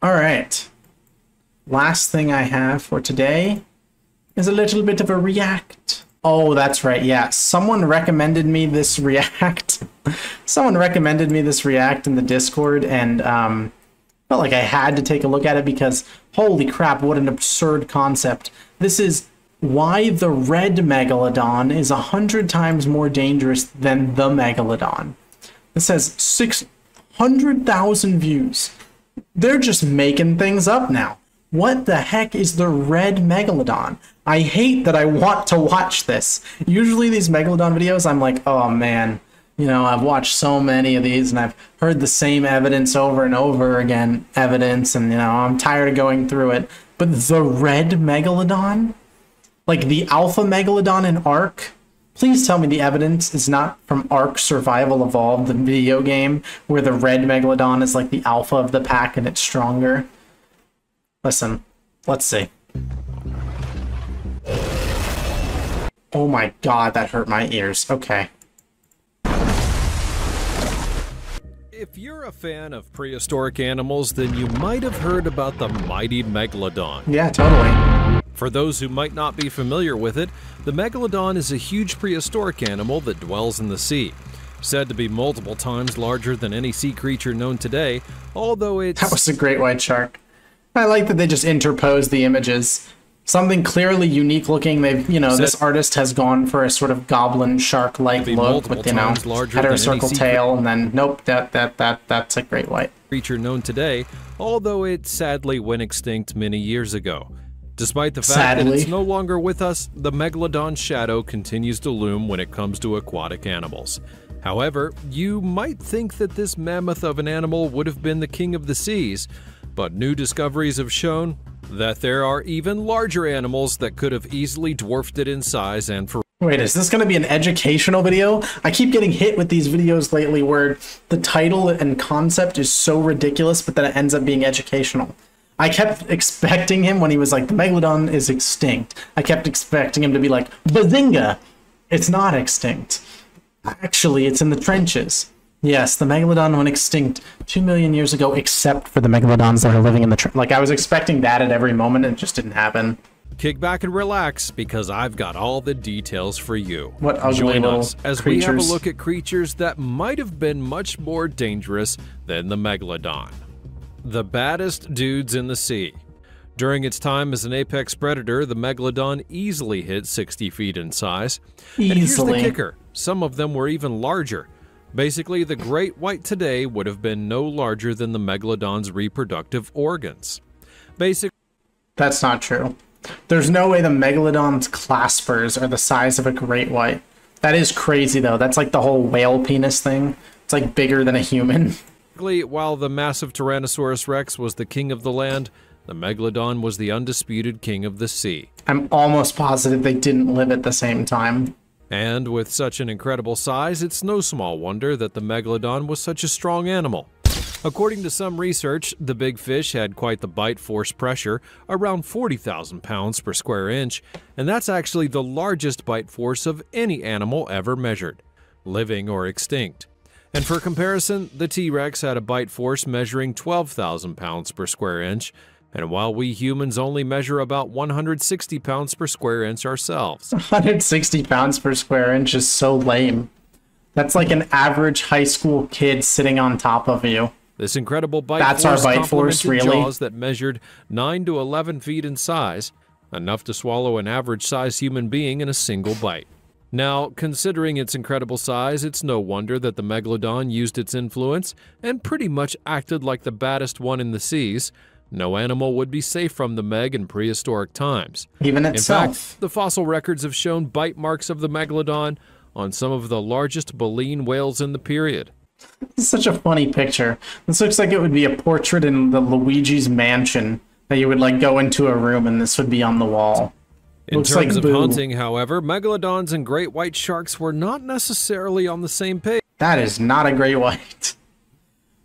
All right. Last thing I have for today is a little bit of a react. Oh, that's right. Yeah, someone recommended me this react. Someone recommended me this react in the Discord, and felt like I had to take a look at it because holy crap, what an absurd concept. This is why the red megalodon is 100 times more dangerous than the megalodon. This has 600,000 views. They're just making things up now. What the heck is the red megalodon? I hate that I want to watch this. Usually these megalodon videos, I'm like, oh man, you know, I've watched so many of these and I've heard the same evidence over and over again, and you know, I'm tired of going through it. But the red megalodon? Like the alpha megalodon in Ark? Please tell me the evidence is not from Ark Survival Evolved, the video game, where the red megalodon is like the alpha of the pack and it's stronger. Listen, let's see. Oh my god, that hurt my ears. Okay. If you're a fan of prehistoric animals, then you might have heard about the mighty megalodon. Yeah, totally. For those who might not be familiar with it, the megalodon is a huge prehistoric animal that dwells in the sea. Said to be multiple times larger than any sea creature known today, although it's... That was a great white shark. I like that they just interpose the images. Something clearly unique looking. They've, you know, this artist has gone for a sort of goblin shark-like look with, you know, head or circle tail, and then nope, that's a great white creature known today, although it sadly went extinct many years ago. Despite the fact that it's no longer with us, the megalodon's shadow continues to loom when it comes to aquatic animals. However, you might think that this mammoth of an animal would have been the king of the seas, but new discoveries have shown that there are even larger animals that could have easily dwarfed it in size and for... Wait, is this going to be an educational video? I keep getting hit with these videos lately where the title and concept is so ridiculous, but then it ends up being educational. I kept expecting him when he was like, the megalodon is extinct. I kept expecting him to be like, bazinga! It's not extinct. Actually, it's in the trenches. Yes, the megalodon went extinct 2 million years ago, except for the megalodons that are living in the like, I was expecting that at every moment, and it just didn't happen. Kick back and relax, because I've got all the details for you. What ugly little creatures. As we have a look at creatures that might have been much more dangerous than the megalodon. The baddest dudes in the sea. During its time as an apex predator, the megalodon easily hit 60 feet in size. Easily. And here's the kicker. Some of them were even larger. Basically, the great white today would have been no larger than the megalodon's reproductive organs. That's not true. There's no way the megalodon's claspers are the size of a great white. That is crazy, though. That's like the whole whale penis thing. It's like bigger than a human. While the massive Tyrannosaurus Rex was the king of the land, the megalodon was the undisputed king of the sea. I'm almost positive they didn't live at the same time. And with such an incredible size, it's no small wonder that the megalodon was such a strong animal. According to some research, the big fish had quite the bite force pressure, around 40,000 pounds per square inch, and that's actually the largest bite force of any animal ever measured, living or extinct. And for comparison, the T-Rex had a bite force measuring 12,000 pounds per square inch, and while we humans only measure about 160 pounds per square inch ourselves. 160 pounds per square inch is so lame. That's like an average high school kid sitting on top of you. This incredible bite force. That's our bite force, really? Jaws that measured 9 to 11 feet in size, enough to swallow an average-sized human being in a single bite. Now, considering its incredible size, it's no wonder that the megalodon used its influence and pretty much acted like the baddest one in the seas. No animal would be safe from the Meg in prehistoric times. Even itself. In fact, the fossil records have shown bite marks of the megalodon on some of the largest baleen whales in the period. This is such a funny picture. This looks like it would be a portrait in the Luigi's mansion that you would like go into a room and this would be on the wall. In terms of hunting, however, megalodons and great white sharks were not necessarily on the same page. That is not a great white.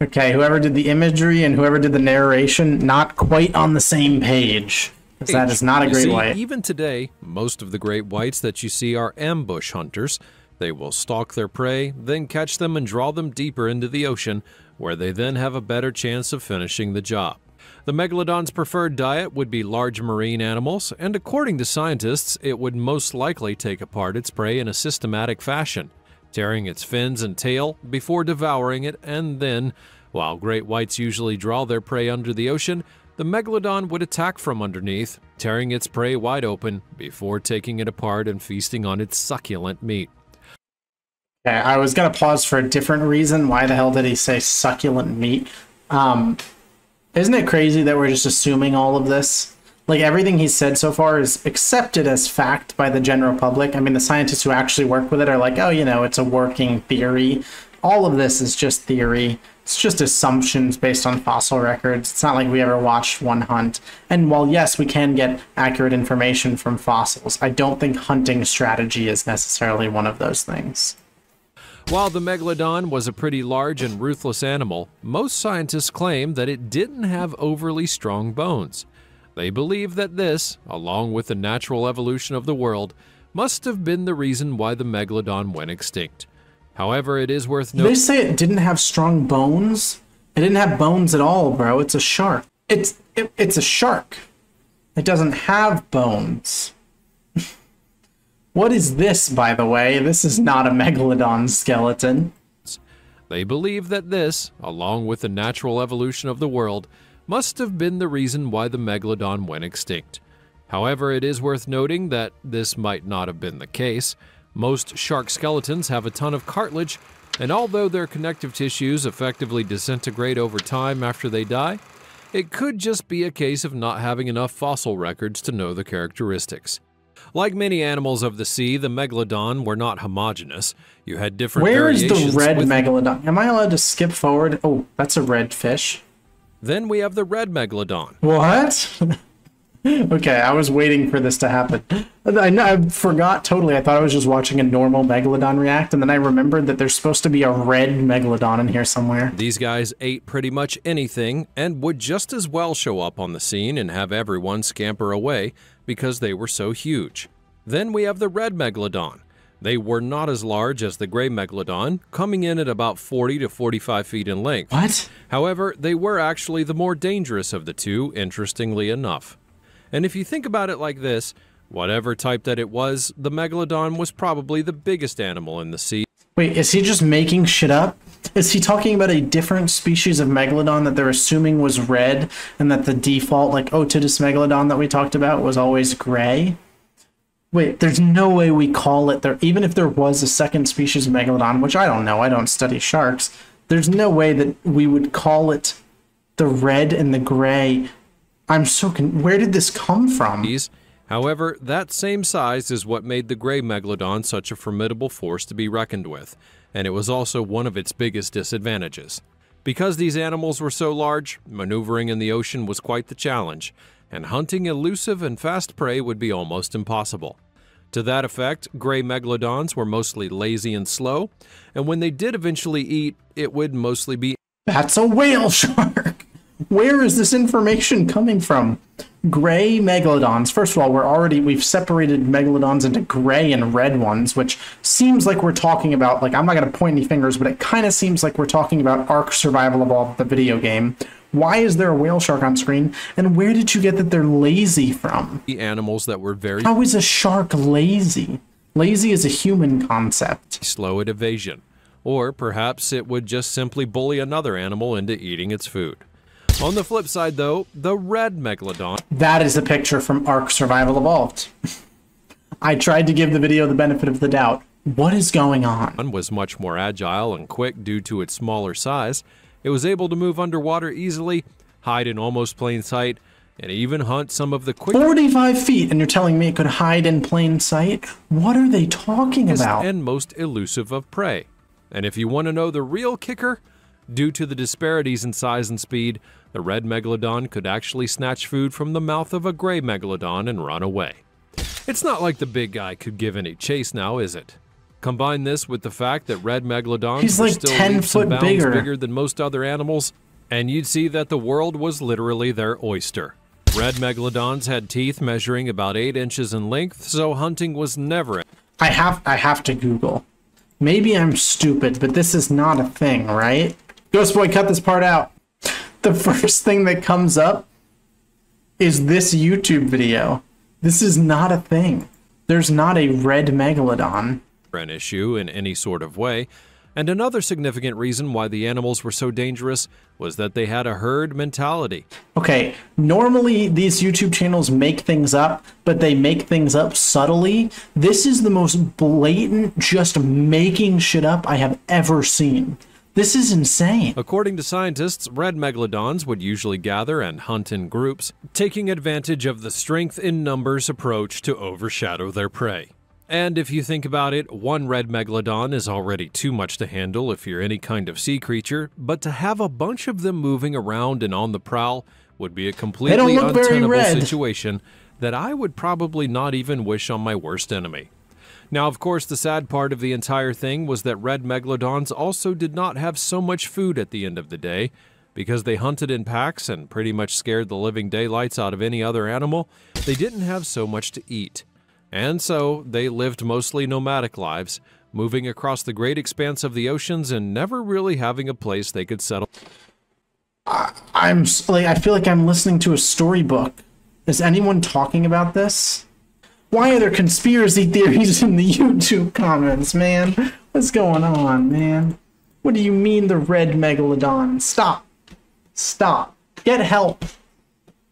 Okay, whoever did the imagery and whoever did the narration, not quite on the same page. Because that is not a great white. Even today, most of the great whites that you see are ambush hunters. They will stalk their prey, then catch them and draw them deeper into the ocean, where they then have a better chance of finishing the job. The megalodon's preferred diet would be large marine animals, and according to scientists, it would most likely take apart its prey in a systematic fashion, tearing its fins and tail before devouring it, and then, while great whites usually draw their prey under the ocean, the megalodon would attack from underneath, tearing its prey wide open before taking it apart and feasting on its succulent meat. Okay, I was gonna pause for a different reason. Why the hell did he say succulent meat? Isn't it crazy that we're just assuming all of this? Like, everything he's said so far is accepted as fact by the general public. I mean, the scientists who actually work with it are like, oh, you know, it's a working theory. All of this is just theory. It's just assumptions based on fossil records. It's not like we ever watched one hunt. And while, yes, we can get accurate information from fossils, I don't think hunting strategy is necessarily one of those things. While the megalodon was a pretty large and ruthless animal, most scientists claim that it didn't have overly strong bones. They believe that this, along with the natural evolution of the world, must have been the reason why the megalodon went extinct. However, it is worth noting— They say it didn't have strong bones? It didn't have bones at all, bro. It's a shark. It's a shark. It doesn't have bones. What is this, by the way? This is not a megalodon skeleton. They believe that this, along with the natural evolution of the world, must have been the reason why the megalodon went extinct. However, it is worth noting that this might not have been the case. Most shark skeletons have a ton of cartilage, and although their connective tissues effectively disintegrate over time after they die, it could just be a case of not having enough fossil records to know the characteristics. Like many animals of the sea, the megalodon were not homogeneous. You had different variations. Where is the red megalodon? Am I allowed to skip forward? Oh, that's a red fish. Then we have the red megalodon. What? Okay, I was waiting for this to happen. I forgot totally. I thought I was just watching a normal megalodon react, and then I remembered that there's supposed to be a red megalodon in here somewhere. These guys ate pretty much anything and would just as well show up on the scene and have everyone scamper away because they were so huge. Then we have the red megalodon. They were not as large as the gray megalodon, coming in at about 40 to 45 feet in length. What? However, they were actually the more dangerous of the two, interestingly enough. And if you think about it like this, whatever type that it was, the megalodon was probably the biggest animal in the sea. Wait, is he just making shit up? Is he talking about a different species of megalodon that they're assuming was red, and that the default, like, Otodus megalodon that we talked about was always gray? Wait, there's no way we call it there, even if there was a second species of megalodon, which I don't know, I don't study sharks, there's no way that we would call it the red and the gray. I'm so where did this come from? However, that same size is what made the gray megalodon such a formidable force to be reckoned with, and it was also one of its biggest disadvantages. Because these animals were so large, maneuvering in the ocean was quite the challenge, and hunting elusive and fast prey would be almost impossible. To that effect, gray megalodons were mostly lazy and slow, and when they did eventually eat, it would mostly be— That's a whale shark! Where is this information coming from? Gray megalodons. First of all, we've separated megalodons into gray and red ones, which seems like we're talking about, like, I'm not going to point any fingers, but it kind of seems like we're talking about Ark Survival Evolved, the video game. Why is there a whale shark on screen? And where did you get that they're lazy from? The animals that were very— How is a shark lazy? Lazy is a human concept. Slow at evasion. Or perhaps it would just simply bully another animal into eating its food. On the flip side, though, the red megalodon— That is a picture from Ark Survival Evolved. I tried to give the video the benefit of the doubt. What is going on? Was much more agile and quick due to its smaller size. It was able to move underwater easily, hide in almost plain sight, and even hunt some of the quickest— 45 feet, and you're telling me it could hide in plain sight? What are they talking about? And most elusive of prey. And if you want to know the real kicker, due to the disparities in size and speed, the red megalodon could actually snatch food from the mouth of a gray megalodon and run away. It's not like the big guy could give any chase now, is it? Combine this with the fact that red megalodons were still 10 leaps and foot bounds bigger. bigger than most other animals, and you'd see that the world was literally their oyster. Red megalodons had teeth measuring about 8 inches in length, so hunting was never— I have to Google. Maybe I'm stupid, but this is not a thing, right? Ghost Boy, cut this part out. the first thing that comes up is this YouTube video. This is not a thing. There's not a red megalodon. An issue in any sort of way. And another significant reason why the animals were so dangerous was that they had a herd mentality. Okay, normally these YouTube channels make things up, but they make things up subtly. This is the most blatant, just making shit up I have ever seen. This is insane. According to scientists, red megalodons would usually gather and hunt in groups, taking advantage of the strength in numbers approach to overshadow their prey. And if you think about it, one red megalodon is already too much to handle if you're any kind of sea creature, but to have a bunch of them moving around and on the prowl would be a completely untenable situation that I would probably not even wish on my worst enemy. Now, of course, the sad part of the entire thing was that red megalodons also did not have so much food at the end of the day. Because they hunted in packs and pretty much scared the living daylights out of any other animal, they didn't have so much to eat. And so they lived mostly nomadic lives, moving across the great expanse of the oceans and never really having a place they could settle. I feel like I'm listening to a storybook. Is anyone talking about this? Why are there conspiracy theories in the YouTube comments, man? What's going on, man? What do you mean the red megalodon? Stop. Stop. Get help.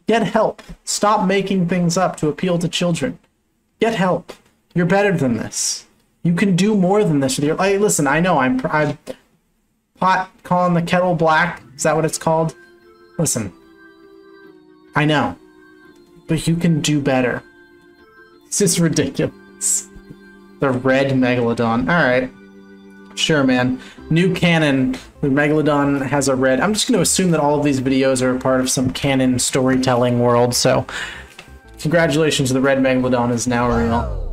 Get help. Stop making things up to appeal to children. Get help. You're better than this. You can do more than this with your life. Listen, I know I'm pot calling the kettle black. Is that what it's called? Listen. I know. But you can do better. This is ridiculous. The red megalodon. Alright. Sure, man. New canon. The megalodon has a red. I'm just going to assume that all of these videos are a part of some canon storytelling world, so congratulations, the red megalodon is now real.